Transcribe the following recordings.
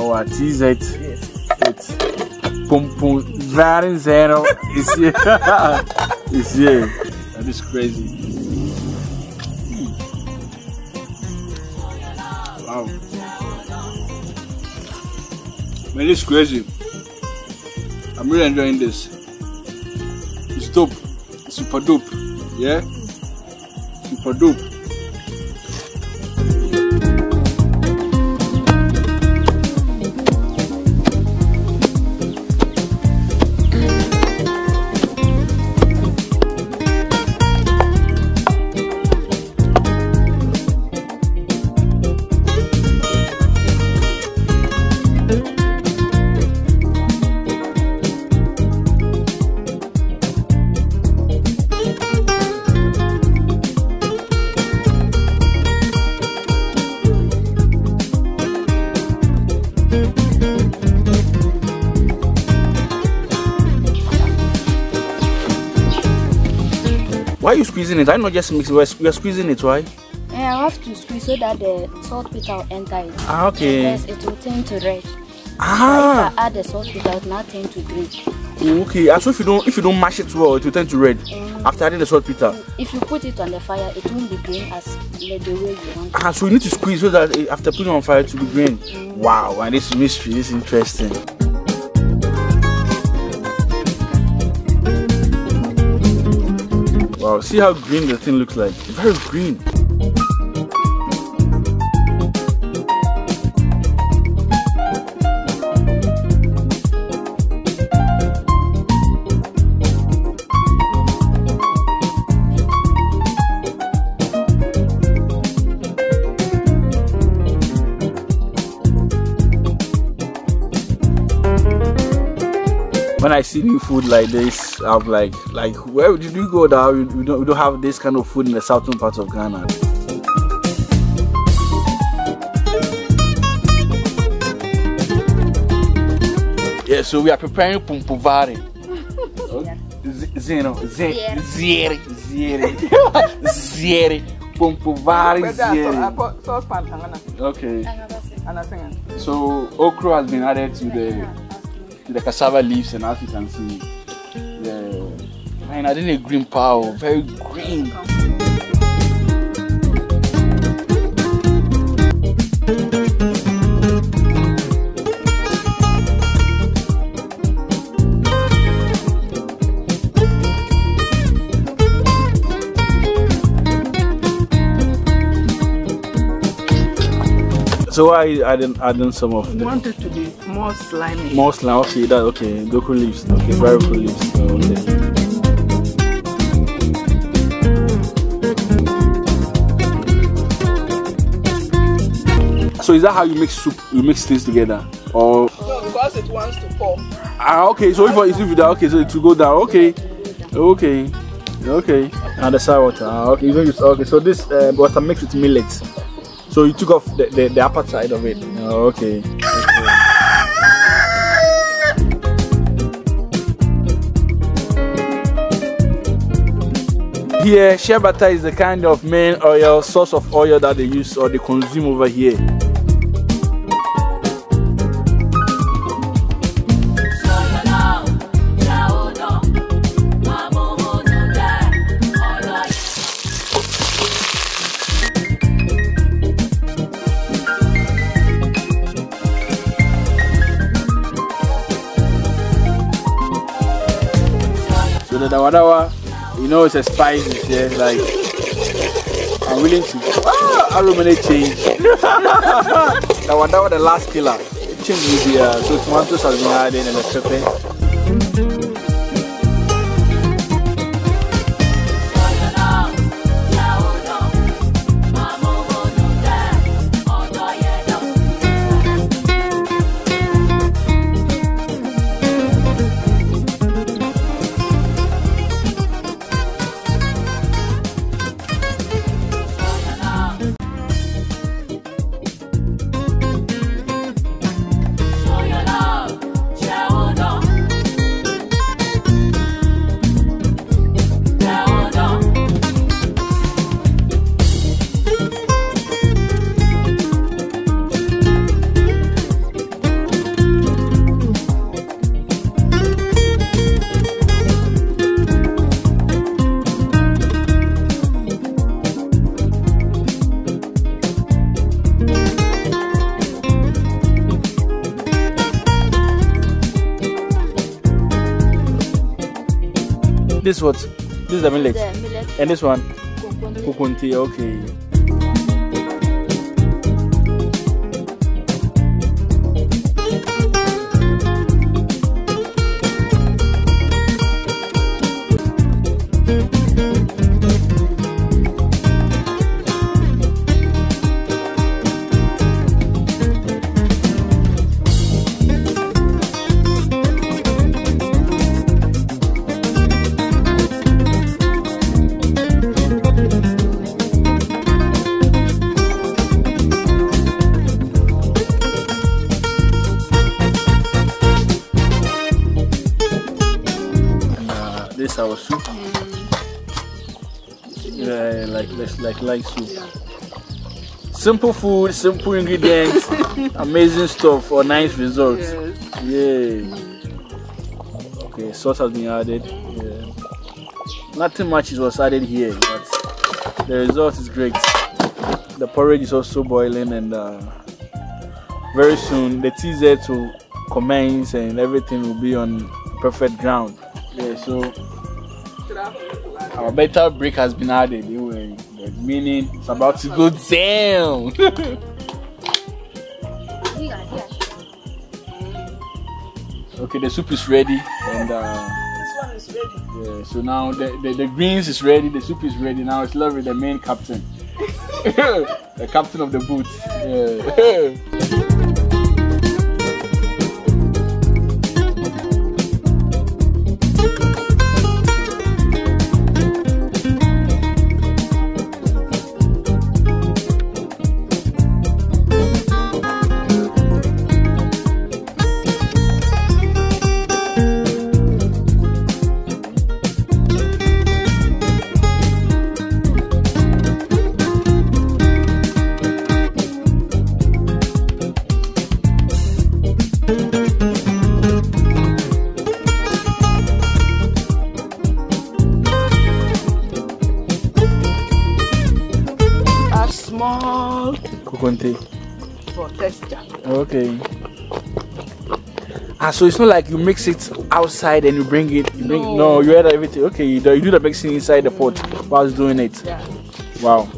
or a TZ with Pum Pum Varin Zero is here. Is here. That is crazy. Wow. Man, it's crazy. I'm really enjoying this. It's dope. It's super dope. Yeah? Super dope. Why are you squeezing it? I not just mix it. We are squeezing it, why? Yeah, I have to squeeze so that the saltpeter will enter it. Ah, okay. Yes, it will turn to red. Ah. If I add the saltpeter, it will not turn to green. Okay. So if you don't mash it well, it will turn to red. After adding the saltpeter. If you put it on the fire, it won't be green as the way you want. Ah, so you need to squeeze so that after putting it on fire, it will be green. Wow, and this mystery is interesting. Wow, see how green the thing looks like. Very green. When I see new food like this, I'm like, where did you go now? We don't have this kind of food in the southern part of Ghana. Yeah, so we are preparing pumpuvari. Zero, pumpuvari, okay. So okra has been added to the cassava leaves, and as you can see, I didn't a green power, very green. So why adding some of the... want it to be more slimy. More slimy, okay, that okay. Doku leaves, okay, very cool leaves. Okay. So is that how you mix soup? You mix things together, or? No, because it wants to pour. Ah, okay. So if you that, okay, so it will go down. Okay, okay, okay. And the sour water. Ah, okay. Okay. So this water mixed with millet. So you took off the upper side of it. Oh, okay. Here, shea butter is the kind of main oil, source of oil that they use or they consume over here. So the dawadawa, you know, it's a spice. It's like I'm willing to. I ruminate change. Dawadawa, the last killer. Change with the so tomatoes has been added and the pepper. This what? This is the millet. The millet. And this one? Kokonte. Kokonte, okay. This our soup. Yeah, like soup. Yeah. Simple food, simple ingredients, amazing stuff for nice results. Yes. Yeah. Okay, sauce has been added. Yeah. Nothing much was added here, but the result is great. The porridge is also boiling, and very soon the tea there to commence, and everything will be on perfect ground. Yeah, so our better break has been added, meaning it's about to go down. Okay, the soup is ready, and This one is ready. yeah, so now the greens is ready, the soup is ready. Now it's left with the main captain, the captain of the boat. Yeah. Add small Kokonte. for texture. Okay. So it's not like you mix it outside and you bring it. No, you add everything. Okay, you do the mixing inside the pot whilst doing it. Yeah. Wow.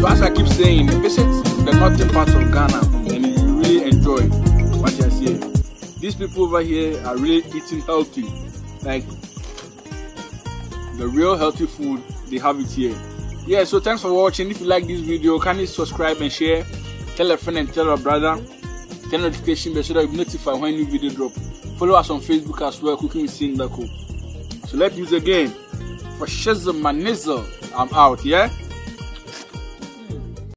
As I keep saying, visit the northern part of Ghana and you really enjoy what you are seeing. These people over here are really eating healthy, like the real healthy food, they have it here. Yeah, so thanks for watching. If you like this video, kindly subscribe and share. Tell a friend and tell a brother. Turn notification bell so that you'll be notified when new video drop. Follow us on Facebook as well, Cooking with Sindako. So let's use again. For Shazam Manizzle, I'm out, yeah?